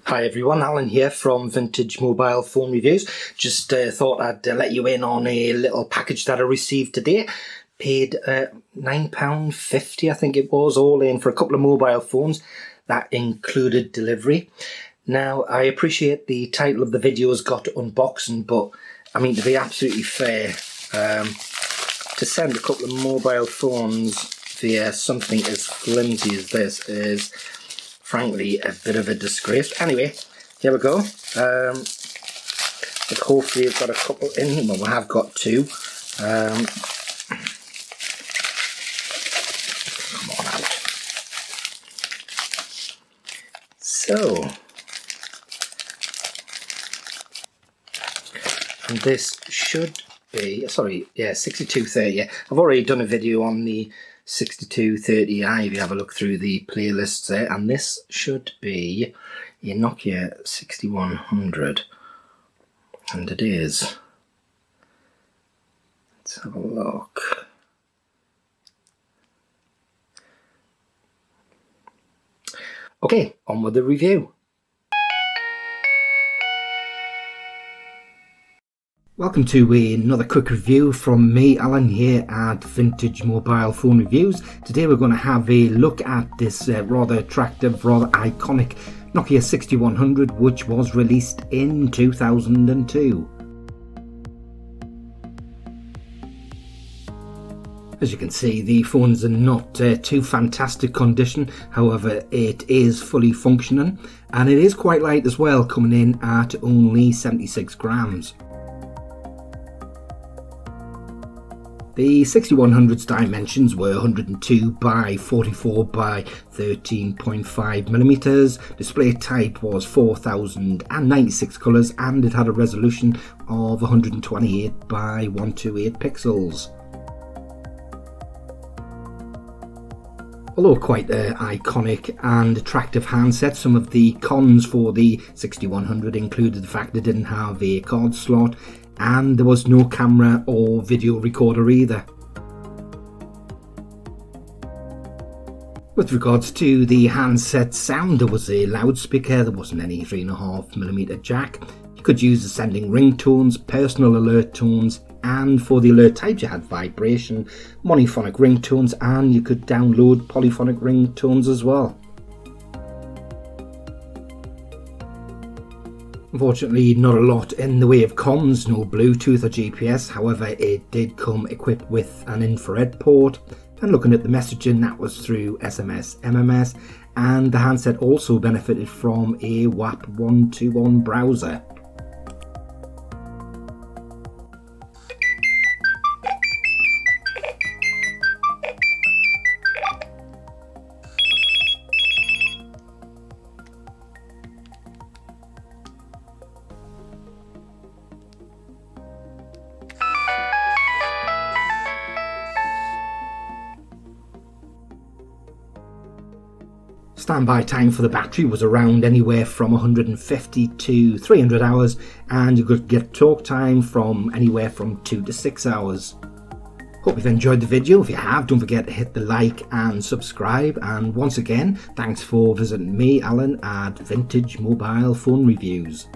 Hi everyone, Alan here from Vintage Mobile Phone Reviews. Just thought I'd let you in on a little package that I received today. Paid £9.50 I think it was, all in for a couple of mobile phones. That included delivery. Now, I appreciate the title of the video has got unboxing, but I mean, to be absolutely fair, to send a couple of mobile phones via something as flimsy as this is frankly a bit of a disgrace. Anyway, here we go. But hopefully I've got a couple in. Well, I have got two. Come on out. So, and this should be, sorry, yeah, 6230. I've already done a video on the 6230i if you have a look through the playlists there, and this should be a Nokia 6100, and it is. Let's have a look. Okay, on with the review. Welcome to another quick review from me, Alan, here at Vintage Mobile Phone Reviews. Today we're going to have a look at this rather attractive, rather iconic Nokia 6100, which was released in 2002. As you can see, the phone's in not too fantastic condition, however it is fully functioning, and it is quite light as well, coming in at only 76 grams. The 6100's dimensions were 102 by 44 by 13.5mm, display type was 4096 colours, and it had a resolution of 128 by 128 pixels. Although quite an iconic and attractive handset, some of the cons for the 6100 included the fact it didn't have a card slot, and there was no camera or video recorder either. With regards to the handset sound, there was a loudspeaker, there wasn't any 3.5mm jack. You could use the sending ringtones, personal alert tones, and for the alert types you had vibration, monophonic ringtones, and you could download polyphonic ringtones as well. Unfortunately, not a lot in the way of comms, no Bluetooth or GPS, however it did come equipped with an infrared port, and looking at the messaging, that was through SMS, MMS, and the handset also benefited from a WAP 121 browser. Standby time for the battery was around anywhere from 150 to 300 hours, and you could get talk time from anywhere from 2 to 6 hours. Hope you've enjoyed the video. If you have, don't forget to hit the like and subscribe, and once again, thanks for visiting me, Alan, at Vintage Mobile Phone Reviews.